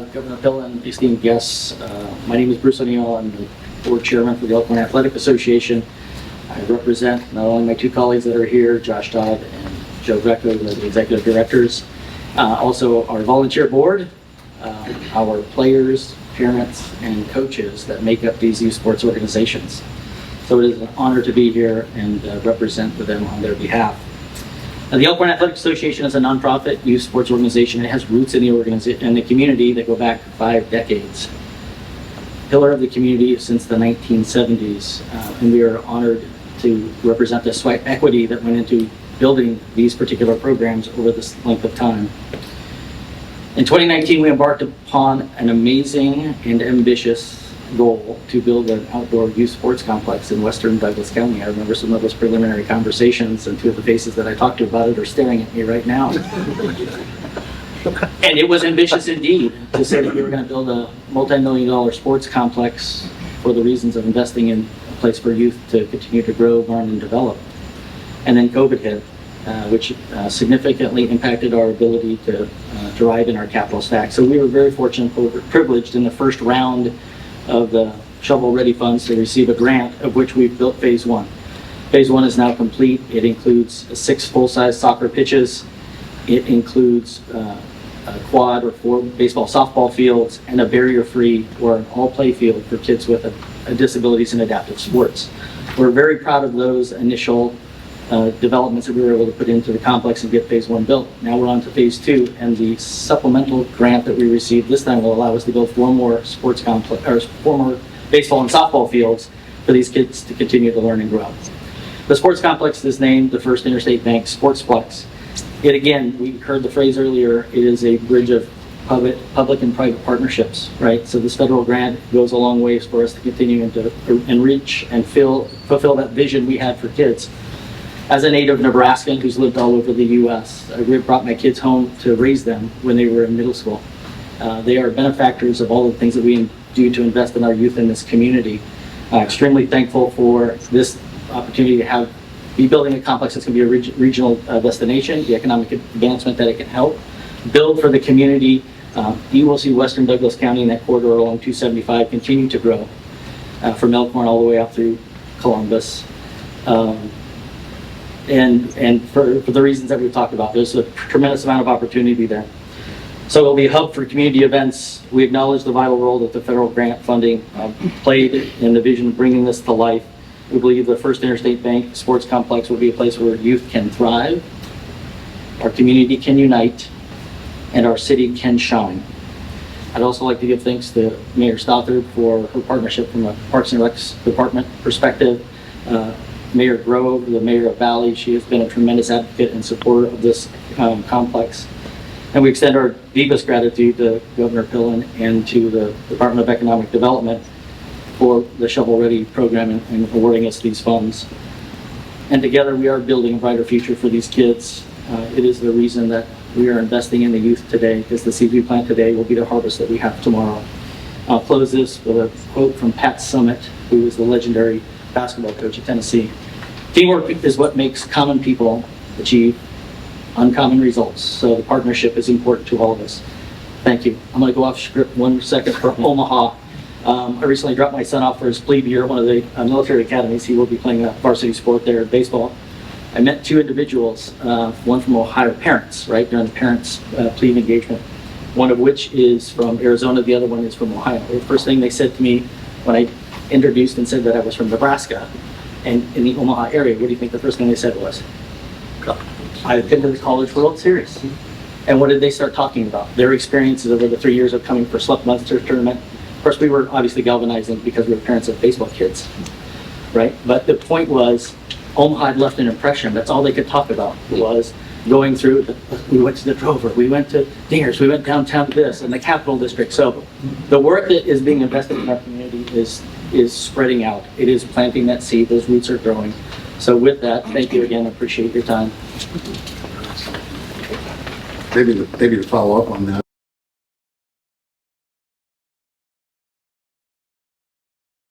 Governor Pillen, esteemed guests. My name is Bruce O'Neill. I'm the board chairman for the Elkhorn Athletic Association. I represent not only my two colleagues that are here, Josh Dodd and Joe Becker, the executive directors, also our volunteer board, our players, parents, and coaches that make up these youth sports organizations. So it is an honor to be here and represent them on their behalf. Now, the Elkhorn Athletic Association is a nonprofit youth sports organization. It has roots in the community that go back 5 decades. Pillar of the community since the 1970s, and we are honored to represent the sweat equity that went into building these particular programs over this length of time. In 2019, we embarked upon an amazing and ambitious goal to build an outdoor youth sports complex in western Douglas County. I remember some of those preliminary conversations, and two of the faces that I talked to about it are staring at me right now. And it was ambitious indeed to say that we were going to build a multi-million-dollar sports complex for the reasons of investing in a place for youth to continue to grow, learn, and develop. And then COVID hit, which significantly impacted our ability to drive in our capital stack. So we were very fortunate, privileged in the first round of the shovel-ready funds to receive a grant, of which we've built phase 1. Phase 1 is now complete. It includes 6 full-size soccer pitches. It includes a quad or 4 baseball, softball fields, and a barrier-free or an all-play field for kids with disabilities in adaptive sports. We're very proud of those initial developments that we were able to put into the complex and get phase 1 built. Now we're on to phase 2, and the supplemental grant that we received this time will allow us to build 4 more sports complex, or 4 more baseball and softball fields for these kids to continue to learn and grow. The sports complex is named the First Interstate Bank Sportsplex. It again, we heard the phrase earlier, it is a bridge of public and private partnerships, right? So this federal grant goes a long ways for us to continue to enrich and fulfill that vision we had for kids. As a native Nebraskan who's lived all over the U.S., I brought my kids home to raise them when they were in middle school. They are benefactors of all the things that we do to invest in our youth in this community. Extremely thankful for this opportunity to be building a complex that's going to be a regional destination, the economic advancement that it can help build for the community. You will see western Douglas County and that corridor along 275 continue to grow from Elkhorn all the way up through Columbus. And for the reasons that we've talked about, there's a tremendous amount of opportunity there. So it'll be a hub for community events. We acknowledge the vital role that the federal grant funding played in the vision of bringing this to life. We believe the First Interstate Bank Sports Complex will be a place where youth can thrive, our community can unite, and our city can shine. I'd also like to give thanks to Mayor Stothard for her partnership from a Parks and Recs Department perspective. Mayor Grove, the mayor of Valley, she has been a tremendous advocate and supporter of this complex. And we extend our deepest gratitude to Governor Pillen and to the Department of Economic Development for the shovel-ready program and awarding us these funds. And together we are building a brighter future for these kids. It is the reason that we are investing in the youth today, because the seed we plant today will be the harvest that we have tomorrow. I'll close this with a quote from Pat Summitt, who is the legendary basketball coach at Tennessee. Teamwork is what makes common people achieve uncommon results. So the partnership is important to all of us. Thank you. I'm going to go off script 1 second for Omaha. I recently dropped my son off for his plebe year at one of the military academies. He will be playing a varsity sport there, baseball. I met 2 individuals, one from Ohio, parents, right, during the parents' plebe engagement, one of which is from Arizona, the other one is from Ohio. The first thing they said to me when I introduced and said that I was from Nebraska and in the Omaha area, what do you think the first thing they said was? I've been to the College World Series. And what did they start talking about? Their experiences over the 3 years of coming for Select Monster Tournament. Of course, we were obviously galvanizing because we were parents of baseball kids, right? But the point was, Omaha had left an impression. That's all they could talk about was going through, we went to the Drover, we went to Dingers, we went downtown to this, and the Capital District. So the work that is being invested in our community is spreading out. It is planting that seed. Those roots are growing. So with that, thank you again. I appreciate your time. Maybe to follow up on that.